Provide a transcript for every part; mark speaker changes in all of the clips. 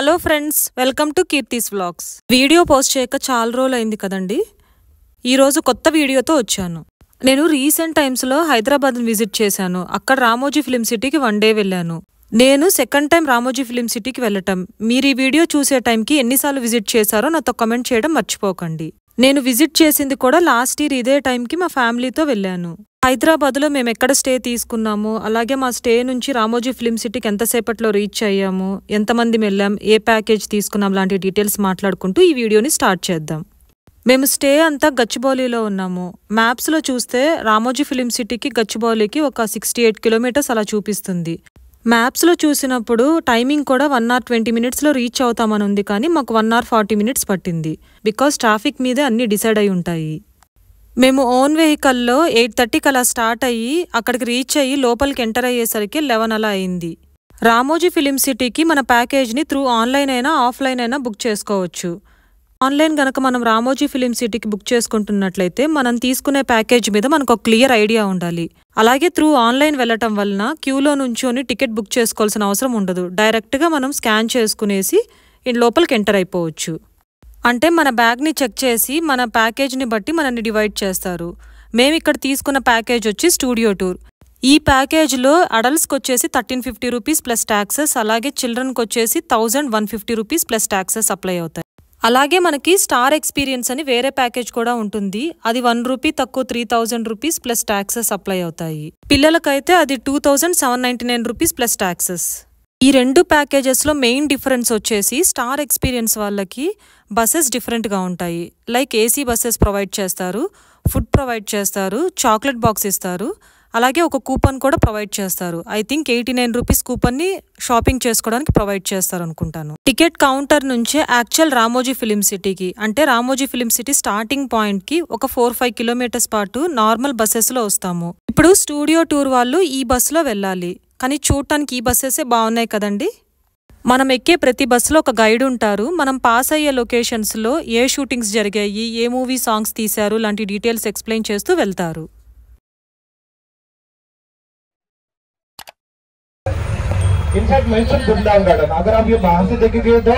Speaker 1: Hello friends, welcome to Keerthi's vlogs. Video post చేయక చాలా రోజులు అయింది కదండి. ఈరోజు కొత్త వీడియోతో వచ్చాను. నేను రీసెంట్ టైమ్స్లో హైదరాబాద్ విజిట్ చేశాను. అక్కడ రామోజీ ఫిలిం సిటీకి 1 డే వెళ్ళాను. నేను సెకండ్ టైం రామోజీ ఫిలిం సిటీకి వెళ్ళటం. మీరు ఈ వీడియో చూసే టైంకి ఎన్నిసార్లు విజిట్ చేశారో నాతో కమెంట్ చేయడం మర్చిపోకండి. నేను విజిట్ చేసింది కూడా లాస్ట్ ఇయర్ ఇదే టైంకి మా ఫ్యామిలీతో వెళ్ళాను. హైదరాబాద్లో మేము ఎక్కడ స్టే తీసుకున్నాము, అలాగే మా స్టే నుంచి రామోజీ ఫిలిం సిటీకి ఎంతసేపట్లో రీచ్ అయ్యాము, ఎంతమంది వెళ్ళాం, ఏ ప్యాకేజ్ తీసుకున్నాం లాంటి డీటెయిల్స్ మాట్లాడుకుంటూ ఈ వీడియోని స్టార్ట్ చేద్దాం. మేము స్టే అంతా గచ్చిబౌలిలో ఉన్నాము. మ్యాప్స్లో చూస్తే రామోజీ ఫిలిం సిటీకి గచ్చిబౌలికి ఒక 68 కిలోమీటర్స్ అలా చూపిస్తుంది. మ్యాప్స్లో చూసినప్పుడు టైమింగ్ కూడా 1 hour 20 minutesలో రీచ్ అవుతామని ఉంది, కానీ మాకు 1 hour 40 minutes పట్టింది. బికాస్ ట్రాఫిక్ మీదే అన్నీ డిసైడ్ అయి ఉంటాయి. మేము ఓన్ వెహికల్లో 8:30కి అలా స్టార్ట్ అయ్యి అక్కడికి రీచ్ అయ్యి లోపలికి ఎంటర్ అయ్యేసరికి 11 అలా అయింది. రామోజీ ఫిలిం సిటీకి మన ప్యాకేజ్ని త్రూ ఆన్లైన్ అయినా ఆఫ్లైన్ అయినా బుక్ చేసుకోవచ్చు. ఆన్లైన్ గనక మనం రామోజీ ఫిలిం సిటీకి బుక్ చేసుకుంటున్నట్లయితే మనం తీసుకునే ప్యాకేజ్ మీద మనకు ఒక క్లియర్ ఐడియా ఉండాలి. అలాగే త్రూ ఆన్లైన్ వెళ్ళటం వలన క్యూలో నుంచొని టికెట్ బుక్ చేసుకోవాల్సిన అవసరం ఉండదు. డైరెక్ట్గా మనం స్కాన్ చేసుకునేసి లోపలికి ఎంటర్ అయిపోవచ్చు. అంటే మన బ్యాగ్ని చెక్ చేసి మన ప్యాకేజ్ని బట్టి మనల్ని డివైడ్ చేస్తారు. మేము ఇక్కడ తీసుకున్న ప్యాకేజ్ వచ్చి స్టూడియో టూర్. ఈ ప్యాకేజ్లో అడల్ట్స్కి వచ్చేసి 1350 రూపీస్ ప్లస్ ట్యాక్సెస్, అలాగే చిల్డ్రన్కి వచ్చేసి 1150 రూపీస్ ప్లస్ ట్యాక్సెస్ అప్లై అవుతాయి. అలాగే మనకి స్టార్ ఎక్స్పీరియన్స్ అని వేరే ప్యాకేజ్ కూడా ఉంటుంది. అది 1 రూపీ తక్కువ 3000 రూపీస్ ప్లస్ ట్యాక్సెస్ అప్లై అవుతాయి. పిల్లలకైతే అది 2799 రూపీస్ ప్లస్ ట్యాక్సెస్. ఈ రెండు ప్యాకేజెస్లో మెయిన్ డిఫరెన్స్ వచ్చేసి స్టార్ ఎక్స్పీరియన్స్ వాళ్ళకి బస్సెస్ డిఫరెంట్గా ఉంటాయి. లైక్ ఏసీ బస్సెస్ ప్రొవైడ్ చేస్తారు, ఫుడ్ ప్రొవైడ్ చేస్తారు, చాక్లెట్ బాక్స్ ఇస్తారు, అలాగే ఒక కూపన్ కూడా ప్రొవైడ్ చేస్తారు. ఐ థింక్ 89 రూపీస్ కూపన్ని షాపింగ్ చేసుకోవడానికి ప్రొవైడ్ చేస్తారు అనుకుంటాను. టికెట్ కౌంటర్ నుంచే యాక్చువల్ రామోజీ ఫిలిం సిటీకి, అంటే రామోజీ ఫిలిం సిటీ స్టార్టింగ్ పాయింట్కి ఒక 4-5 కిలోమీటర్స్ పాటు నార్మల్ బస్సెస్లో వస్తాము. ఇప్పుడు స్టూడియో టూర్ వాళ్ళు ఈ బస్సులో వెళ్ళాలి, కానీ చూడటానికి ఈ బస్సెసే బాగున్నాయి కదండి. మనం ఎక్కే ప్రతి బస్సులో ఒక గైడ్ ఉంటారు. మనం పాస్ అయ్యే లొకేషన్స్లో ఏ షూటింగ్స్ జరిగాయి, ఏ మూవీ సాంగ్స్ తీశారు లాంటి డీటెయిల్స్ ఎక్స్ప్లెయిన్ చేస్తూ వెళ్తారు.
Speaker 2: इनफैक्ट मेंशन वृंदावन गार्डन, अगर आप ये बाहर से देखेंगे तो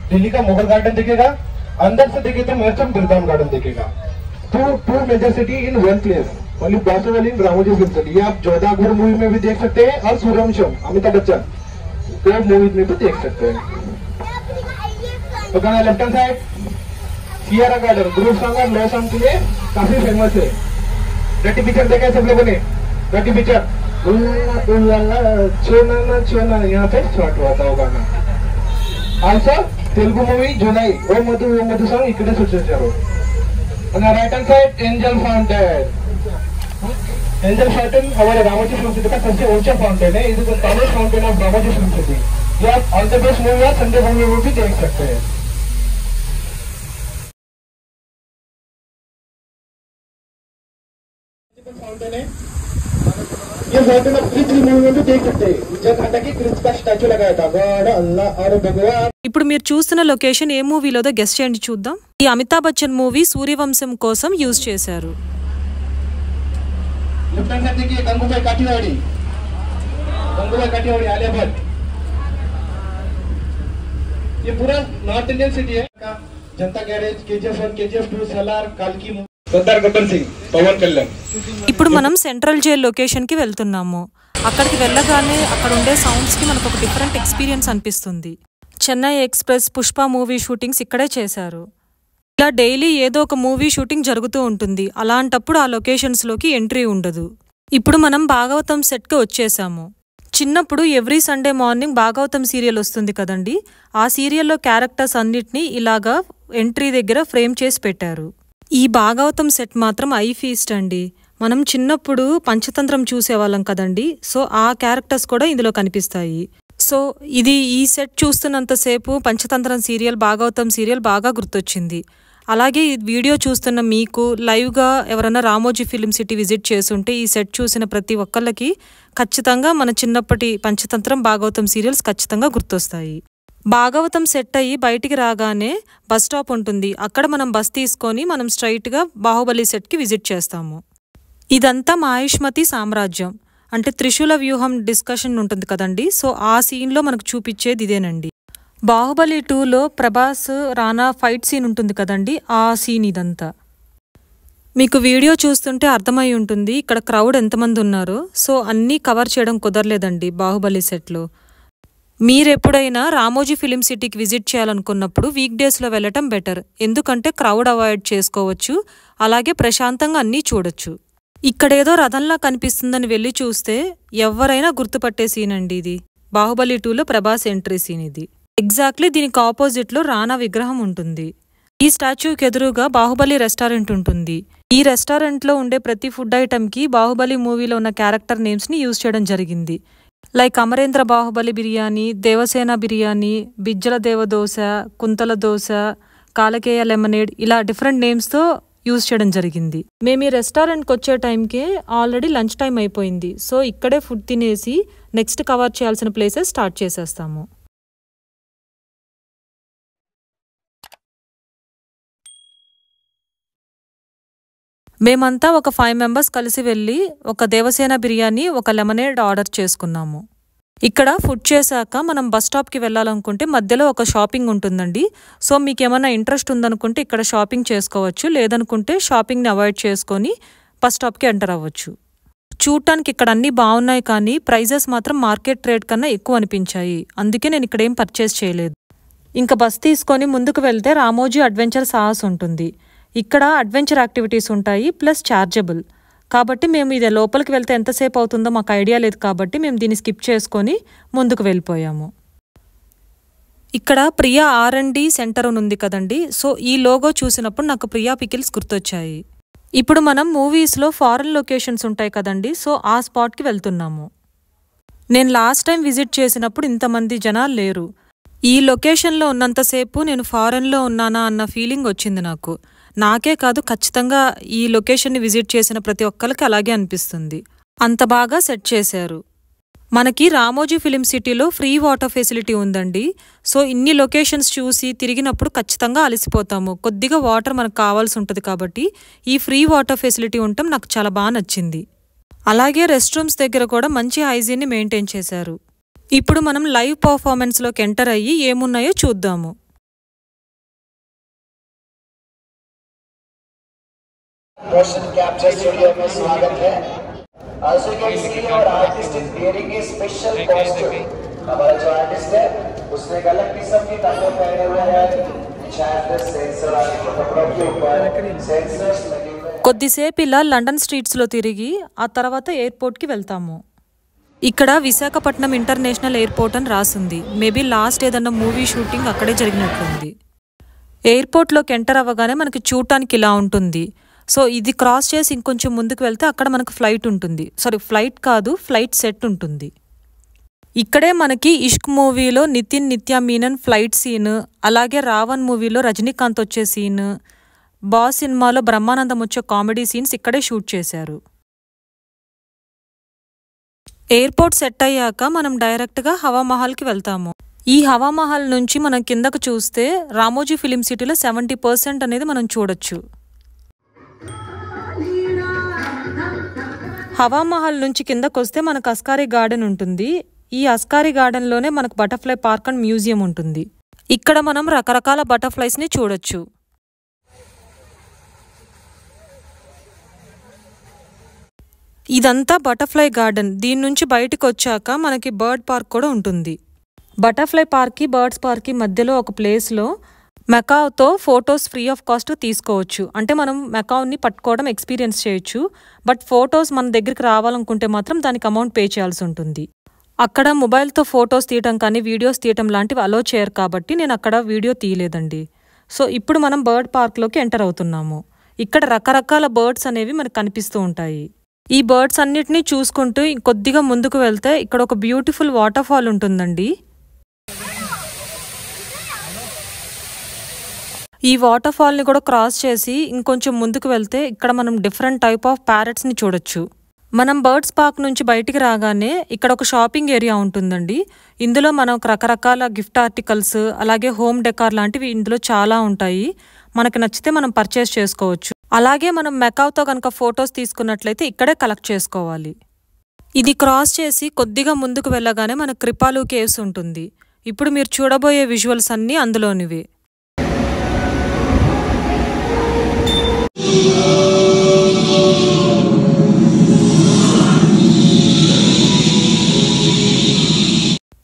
Speaker 2: दिल्ली का मुगल गार्डन दिखेगा, अंदर से देखें तो मेंशन वृंदावन गार्डन दिखेगा. Two major city in one place, only possible in Ramoji film city. ये आप जोधा अकबर मूवी में भी देख सकते हैं और सूर्यवंशम अमिताभ बच्चन दो मूवीज में भी देख सकते हैं. तो कहना लेफ्ट हैंड साइड सियारा गार्डन, ग्रुप सॉन्ग और लो सॉन्ग के लिए काफी फेमस है. डर्टी पिक्चर देखा है सब लोगों ने? डर्टी पिक्चर चोना यहाँ पे शॉर्ट हुआ था गाना. आल्सो तेलुगु मूवी जुलाई ओ मधु सॉन्ग इकडे शूट చేశారు. और right hand side angel fountain. Angel fountain हमारे रामोजी फिल्म सिटी का सबसे ऊंचा फाउंटेन है. It is the tallest fountain of Ramoji film city. ये आप ऑल द बेस्ट मूवी और संडे मूवी में भी देख सकते हैं. फाउंटेन है, ये फाउंटेन आप क्रिच मूवी में भी देख सकते हैं. जब खाता की क्रिच का स्टैचू लगाया था गॉड अल्लाह और भगवान.
Speaker 1: ఇప్పుడు మీరు చూస్తున్న లొకేషన్ ఏ మూవీలోదో గెస్ చేయండి చూద్దాం. ఈ అమితాబ్ బచ్చన్ మూవీ సూర్యవంశం కోసం యూజ్ చేశారు.
Speaker 2: लेफ्ट हैंड साइड देखिए गंगूबाई काठियावाड़ी, आलिया भट्ट. ये पूरा नॉर्थ इंडियन सिटी है. जनता गैरेज, KGF 1, KGF 2, सलार, कालकी, सरदार गब्बर सिंह, पवन कल्याण.
Speaker 1: ఇప్పుడు మనం సెంట్రల్ జైల్ లొకేషన్కి వెళ్తున్నాము. అక్కడికి వెళ్ళగానే అక్కడ ఉండే సౌండ్స్కి మనకు ఒక డిఫరెంట్ ఎక్స్పీరియన్స్ అనిపిస్తుంది. Chennai express, Pushpa movie shootings ఇక్కడే చేశారు. ఇలా డైలీ ఏదో ఒక మూవీ షూటింగ్ జరుగుతూ ఉంటుంది. అలాంటప్పుడు ఆ లొకేషన్స్లోకి ఎంట్రీ ఉండదు. ఇప్పుడు మనం భాగవతం సెట్కి వచ్చేసాము. చిన్నప్పుడు every Sunday morning Bhagavatam serial వస్తుంది కదండి. ఆ సీరియల్లో క్యారెక్టర్స్ అన్నిటినీ ఇలాగా ఎంట్రీ దగ్గర ఫ్రేమ్ చేసి పెట్టారు. ఈ భాగవతం సెట్ మాత్రం ఐ ఫీస్ట్ అండి. మనం చిన్నప్పుడు పంచతంత్రం చూసేవాళ్ళం కదండి, సో ఆ క్యారెక్టర్స్ కూడా ఇందులో కనిపిస్తాయి. సో ఈ సెట్ చూస్తున్నంతసేపు పంచతంత్రం సీరియల్, భాగవతం సీరియల్ బాగా గుర్తొచ్చింది. అలాగే ఈ వీడియో చూస్తున్న మీకు లైవ్గా ఎవరైనా రామోజీ ఫిలిం సిటీ విజిట్ చేస్తుంటే ఈ సెట్ చూసిన ప్రతి ఒక్కళ్ళకి ఖచ్చితంగా మన చిన్నప్పటి పంచతంత్రం, భాగవతం సీరియల్స్ ఖచ్చితంగా గుర్తొస్తాయి. భాగవతం సెట్ అయ్యి బయటికి రాగానే బస్ స్టాప్ ఉంటుంది. అక్కడ మనం బస్ తీసుకొని మనం స్ట్రైట్గా బాహుబలి సెట్కి విజిట్ చేస్తాము. ఇదంతా మాహిష్మతి సామ్రాజ్యం, అంటే త్రిశూల వ్యూహం డిస్కషన్ ఉంటుంది కదండి. సో ఆ సీన్లో మనకు చూపించేది ఇదేనండి. బాహుబలి 2లో ప్రభాస్ రానా ఫైట్ సీన్ ఉంటుంది కదండి, ఆ సీన్ ఇదంతా. మీకు వీడియో చూస్తుంటే అర్థమై ఉంటుంది ఇక్కడ క్రౌడ్ ఎంతమంది ఉన్నారో. సో అన్నీ కవర్ చేయడం కుదరలేదండి బాహుబలి సెట్లో. మీరెప్పుడైనా రామోజీ ఫిలిం సిటీకి విజిట్ చేయాలనుకున్నప్పుడు వీక్ డేస్లో వెళ్ళటం బెటర్. ఎందుకంటే క్రౌడ్ అవాయిడ్ చేసుకోవచ్చు, అలాగే ప్రశాంతంగా అన్నీ చూడొచ్చు. ఇక్కడేదో రథంలా కనిపిస్తుందని వెళ్ళి చూస్తే ఎవరైనా గుర్తుపట్టే సీన్ అండి ఇది. బాహుబలి 2లో ప్రభాస్ ఎంట్రీ సీన్ ఇది. ఎగ్జాక్ట్లీ దీనికి ఆపోజిట్లో రానా విగ్రహం ఉంటుంది. ఈ స్టాచ్యూకి ఎదురుగా బాహుబలి రెస్టారెంట్ ఉంటుంది. ఈ రెస్టారెంట్లో ఉండే ప్రతి ఫుడ్ ఐటమ్కి బాహుబలి మూవీలో ఉన్న క్యారెక్టర్ నేమ్స్ని యూజ్ చేయడం జరిగింది. లైక్ అమరేంద్ర బాహుబలి బిర్యానీ, దేవసేన బిర్యానీ, బిజ్జల దేవదోశ, కుంతల దోశ, కాలకేయ లెమనేడ్, ఇలా డిఫరెంట్ నేమ్స్తో యూజ్ చేయడం జరిగింది. మేము ఈ రెస్టారెంట్కి వచ్చే టైంకే ఆల్రెడీ లంచ్ టైం అయిపోయింది. సో ఇక్కడే ఫుడ్ తినేసి నెక్స్ట్ కవర్ చేయాల్సిన ప్లేసెస్ స్టార్ట్ చేసేస్తాము. మేమంతా ఒక 5 మెంబర్స్ కలిసి వెళ్ళి ఒక దేవసేన బిర్యానీ, ఒక లెమనేడ్ ఆర్డర్ చేసుకున్నాము. ఇక్కడ ఫుడ్ చేశాక మనం బస్ స్టాప్కి వెళ్ళాలనుకుంటే మధ్యలో ఒక షాపింగ్ ఉంటుందండి. సో మీకు ఏమైనా ఇంట్రెస్ట్ ఉందనుకుంటే ఇక్కడ షాపింగ్ చేసుకోవచ్చు, లేదనుకుంటే షాపింగ్ని అవాయిడ్ చేసుకొని బస్ స్టాప్కి ఎంటర్ అవ్వచ్చు. చూడటానికి ఇక్కడ అన్నీ బాగున్నాయి, కానీ ప్రైజెస్ మాత్రం మార్కెట్ రేట్ కన్నా ఎక్కువ అనిపించాయి. అందుకే నేను ఇక్కడ ఏం పర్చేస్ చేయలేదు. ఇంకా బస్ తీసుకొని ముందుకు వెళ్తే రామోజీ అడ్వెంచర్ సాహస్ ఉంటుంది. ఇక్కడ అడ్వెంచర్ యాక్టివిటీస్ ఉంటాయి, ప్లస్ చార్జబుల్. కాబట్టి మేము ఇది లోపలికి వెళ్తే ఎంతసేపు అవుతుందో మాకు ఐడియా లేదు, కాబట్టి మేము దీన్ని స్కిప్ చేసుకొని ముందుకు వెళ్ళిపోయాము. ఇక్కడ ప్రియా R&D సెంటర్ ఉంది కదండి. సో ఈ లోగో చూసినప్పుడు నాకు ప్రియా పికిల్స్ గుర్తొచ్చాయి. ఇప్పుడు మనం మూవీస్లో ఫారెన్ లొకేషన్స్ ఉంటాయి కదండి, సో ఆ స్పాట్కి వెళ్తున్నాము. నేను లాస్ట్ టైం విజిట్ చేసినప్పుడు ఇంతమంది జనాలు లేరు. ఈ లొకేషన్లో ఉన్నంతసేపు నేను ఫారెన్లో ఉన్నానా అన్న ఫీలింగ్ వచ్చింది నాకు. నాకే కాదు, ఖచ్చితంగా ఈ లొకేషన్ని విజిట్ చేసిన ప్రతి ఒక్కరికి అలాగే అనిపిస్తుంది. అంత బాగా సెట్ చేశారు. మనకి రామోజీ ఫిలిం సిటీలో ఫ్రీ వాటర్ ఫెసిలిటీ ఉందండి. సో ఇన్ని లొకేషన్స్ చూసి తిరిగినప్పుడు ఖచ్చితంగా అలసిపోతాము. కొద్దిగా వాటర్ మనకు కావాల్సి ఉంటుంది, కాబట్టి ఈ ఫ్రీ వాటర్ ఫెసిలిటీ ఉండటం నాకు చాలా బాగా నచ్చింది. అలాగే రెస్ట్ రూమ్స్ దగ్గర కూడా మంచి హైజీన్ని మెయింటైన్ చేశారు. ఇప్పుడు మనం లైవ్ పర్ఫార్మెన్స్లోకి ఎంటర్ అయ్యి ఏమున్నాయో చూద్దాము.
Speaker 3: मोशन कैप्चर स्टूडियो में स्वागत है। As you can see, our artist is wearing a special costume. हमारा जो आर्टिस्ट है उसने एक अलग किस्म की कपड़े पहने हुए हैं। शायद सेंसर वाले कपड़ों के ऊपर सेंसर्स लगे हुए हैं।
Speaker 1: కొద్దిసేపు ఇలా లండన్ స్ట్రీట్స్లో తిరిగి ఆ తర్వాత ఎయిర్పోర్ట్కి వెళ్తాము. ఇక్కడ విశాఖపట్నం ఇంటర్నేషనల్ ఎయిర్పోర్ట్ అని రాసింది. మేబీ లాస్ట్ ఏదన్నా మూవీ షూటింగ్ అక్కడే జరిగినట్లుంది. ఎయిర్పోర్ట్లోకి ఎంటర్ అవ్వగానే మనకి చూడటానికి ఇలా ఉంటుంది. సో ఇది క్రాస్ చేసి ఇంకొంచెం ముందుకు వెళ్తే అక్కడ మనకు ఫ్లైట్ ఉంటుంది. ఫ్లైట్ కాదు, ఫ్లైట్ సెట్ ఉంటుంది. ఇక్కడే మనకి ఇష్క్ మూవీలో నితిన్ నిత్యా మీనన్ ఫ్లైట్ సీన్, అలాగే రావణ్ మూవీలో రజనీకాంత్ వచ్చే సీన్, బాస్ సినిమాలో బ్రహ్మానందం వచ్చే కామెడీ సీన్స్ ఇక్కడే షూట్ చేశారు. ఎయిర్పోర్ట్ సెట్ అయ్యాక మనం డైరెక్ట్గా హవామహల్కి వెళ్తాము. ఈ హవామహల్ నుంచి మనం కిందకు చూస్తే రామోజీ ఫిలిం సిటీలో 70% అనేది మనం చూడొచ్చు. హవామహల్ నుంచి కిందకు వస్తే మనకు అస్కారీ గార్డెన్ ఉంటుంది. ఈ అస్కారీ గార్డెన్లోనే మనకు బటర్ఫ్లై పార్క్ అండ్ మ్యూజియం ఉంటుంది. ఇక్కడ మనం రకరకాల బటర్ఫ్లైస్ని చూడొచ్చు. ఇదంతా బటర్ఫ్లై గార్డెన్. దీని నుంచి బయటకు వచ్చాక మనకి బర్డ్ పార్క్ కూడా ఉంటుంది. బటర్ఫ్లై పార్క్కి బర్డ్స్ పార్క్కి మధ్యలో ఒక ప్లేస్లో మెకావ్తో ఫొటోస్ ఫ్రీ ఆఫ్ కాస్ట్ తీసుకోవచ్చు. అంటే మనం మెకావ్ని పట్టుకోవడం ఎక్స్పీరియన్స్ చేయొచ్చు. బట్ ఫొటోస్ మన దగ్గరికి రావాలనుకుంటే మాత్రం దానికి అమౌంట్ పే చేయాల్సి ఉంటుంది. అక్కడ మొబైల్తో ఫొటోస్ తీయటం కానీ వీడియోస్ తీయటం లాంటివి అలో చేయరు, కాబట్టి నేను అక్కడ వీడియో తీయలేదండి. సో ఇప్పుడు మనం బర్డ్ పార్క్లోకి ఎంటర్ అవుతున్నాము. ఇక్కడ రకరకాల బర్డ్స్ అనేవి మనకు కనిపిస్తూ ఉంటాయి. ఈ బర్డ్స్ అన్నిటినీ చూసుకుంటూ కొద్దిగా ముందుకు వెళ్తే ఇక్కడ ఒక బ్యూటిఫుల్ వాటర్ ఫాల్ ఉంటుందండి. ఈ వాటర్ ఫాల్ని కూడా క్రాస్ చేసి ఇంకొంచెం ముందుకు వెళ్తే ఇక్కడ మనం డిఫరెంట్ టైప్ ఆఫ్ ప్యారెట్స్ని చూడొచ్చు. మనం బర్డ్స్ పార్క్ నుంచి బయటికి రాగానే ఇక్కడ ఒక షాపింగ్ ఏరియా ఉంటుందండి. ఇందులో మనకు రకరకాల గిఫ్ట్ ఆర్టికల్స్, అలాగే హోమ్ డెకార్ లాంటివి ఇందులో చాలా ఉంటాయి. మనకు నచ్చితే మనం పర్చేస్ చేసుకోవచ్చు. అలాగే మనం మెకావ్తో కనుక ఫొటోస్ తీసుకున్నట్లయితే ఇక్కడే కలెక్ట్ చేసుకోవాలి. ఇది క్రాస్ చేసి కొద్దిగా ముందుకు వెళ్ళగానే మనకు క్రిపాలు కేవ్స్ ఉంటుంది. ఇప్పుడు మీరు చూడబోయే విజువల్స్ అన్నీ అందులోనివి.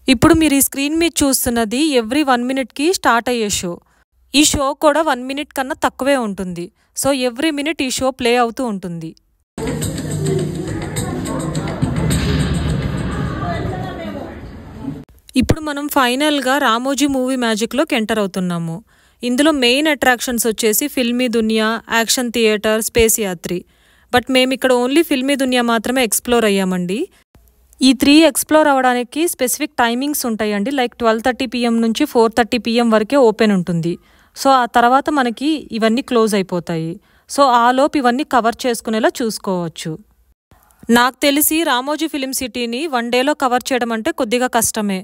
Speaker 1: ఇప్పుడు మీరు ఈ స్క్రీన్ మీద చూస్తున్నది ఎవ్రీ 1 మినిట్కి స్టార్ట్ అయ్యే షో. ఈ షో కూడా 1 మినిట్ కన్నా తక్కువే ఉంటుంది. సో ఎవ్రీ మినిట్ ఈ షో ప్లే అవుతూ ఉంటుంది. ఇప్పుడు మనం ఫైనల్గా రామోజీ మూవీ మ్యాజిక్లోకి ఎంటర్ అవుతున్నాము. ఇందులో మెయిన్ అట్రాక్షన్స్ వచ్చేసి ఫిల్మీ దునియా, action theatre, space Yatri. But మేము ఇక్కడ ఓన్లీ ఫిల్మీ దునియా మాత్రమే ఎక్స్ప్లోర్ అయ్యామండి. ఈ 3 ఎక్స్ప్లోర్ అవ్వడానికి స్పెసిఫిక్ టైమింగ్స్ ఉంటాయండి. లైక్ 12:30 PM నుంచి 4:30 PM వరకే ఓపెన్ ఉంటుంది. సో ఆ తర్వాత మనకి ఇవన్నీ క్లోజ్ అయిపోతాయి. సో ఆలోపు ఇవన్నీ కవర్ చేసుకునేలా చూసుకోవచ్చు. నాకు తెలిసి రామోజీ ఫిలిం సిటీని 1 డేలో కవర్ చేయడం అంటే కొద్దిగా కష్టమే.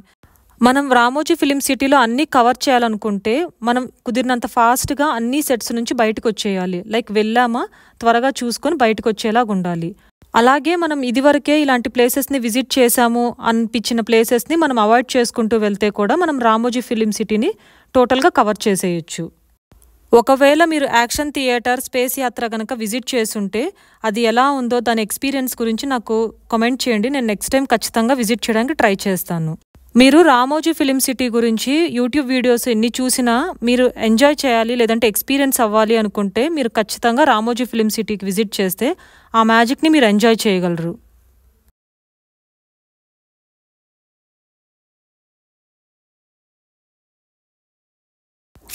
Speaker 1: మనం రామోజీ ఫిలిం సిటీలో అన్నీ కవర్ చేయాలనుకుంటే మనం కుదిరినంత ఫాస్ట్గా అన్ని సెట్స్ నుంచి బయటకు వచ్చేయాలి. లైక్ వెళ్ళామా త్వరగా చూసుకొని బయటకు వచ్చేలాగా ఉండాలి. అలాగే మనం ఇదివరకే ఇలాంటి ప్లేసెస్ని విజిట్ చేశాము అనిపించిన ప్లేసెస్ని మనం అవాయిడ్ చేసుకుంటూ వెళ్తే కూడా మనం రామోజీ ఫిలిం సిటీని టోటల్గా కవర్ చేసేయచ్చు. ఒకవేళ మీరు యాక్షన్ థియేటర్, స్పేస్ యాత్ర కనుక విజిట్ చేసుంటే అది ఎలా ఉందో దాని ఎక్స్పీరియన్స్ గురించి నాకు కామెంట్ చేయండి. నేను నెక్స్ట్ టైం ఖచ్చితంగా విజిట్ చేయడానికి ట్రై చేస్తాను. మీరు రామోజీ ఫిలిం సిటీ గురించి యూట్యూబ్ వీడియోస్ ఎన్ని చూసినా మీరు ఎంజాయ్ చేయాలి లేదంటే ఎక్స్పీరియన్స్ అవ్వాలి అనుకుంటే మీరు ఖచ్చితంగా రామోజీ ఫిలిం సిటీకి విజిట్ చేస్తే ఆ మ్యాజిక్ని మీరు ఎంజాయ్ చేయగలరు.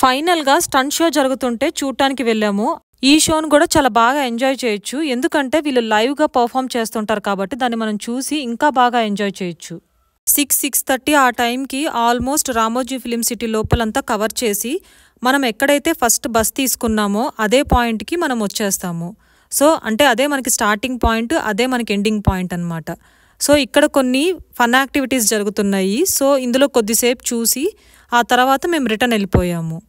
Speaker 1: ఫైనల్గా స్టంట్ షో జరుగుతుంటే చూడటానికి వెళ్ళాము. ఈ షోను కూడా చాలా బాగా ఎంజాయ్ చేయొచ్చు. ఎందుకంటే వీళ్ళు లైవ్గా పర్ఫామ్ చేస్తుంటారు కాబట్టి దాన్ని మనం చూసి ఇంకా బాగా ఎంజాయ్ చేయొచ్చు. 6:30 ఆ టైంకి ఆల్మోస్ట్ రామోజీ ఫిలిం సిటీ లోపలంతా కవర్ చేసి మనం ఎక్కడైతే ఫస్ట్ బస్ తీసుకున్నామో అదే పాయింట్కి మనం వచ్చేస్తాము. సో అంటే అదే మనకి స్టార్టింగ్ పాయింట్, అదే మనకి ఎండింగ్ పాయింట్ అనమాట. సో ఇక్కడ కొన్ని ఫన్ యాక్టివిటీస్ జరుగుతున్నాయి. సో ఇందులో కొద్దిసేపు చూసి ఆ తర్వాత మేము రిటర్న్ వెళ్ళిపోయాము.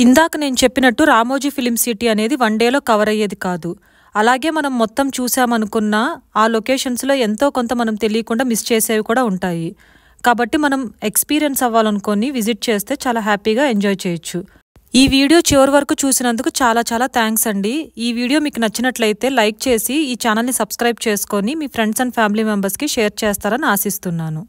Speaker 1: ఇందాక నేను చెప్పినట్టు రామోజీ ఫిలిం సిటీ అనేది 1 డేలో కవర్ అయ్యేది కాదు. అలాగే మనం మొత్తం చూసామనుకున్న ఆ లొకేషన్స్లో ఎంతో కొంత మనం తెలియకుండా మిస్ చేసేవి కూడా ఉంటాయి. కాబట్టి మనం ఎక్స్పీరియన్స్ అవ్వాలనుకొని విజిట్ చేస్తే చాలా హ్యాపీగా ఎంజాయ్ చేయొచ్చు. ఈ వీడియో చివరి వరకు చూసినందుకు చాలా చాలా థ్యాంక్స్ అండి. ఈ వీడియో మీకు నచ్చినట్లయితే లైక్ చేసి ఈ ఛానల్ని సబ్స్క్రైబ్ చేసుకొని మీ ఫ్రెండ్స్ అండ్ ఫ్యామిలీ మెంబర్స్కి షేర్ చేస్తారని ఆశిస్తున్నాను.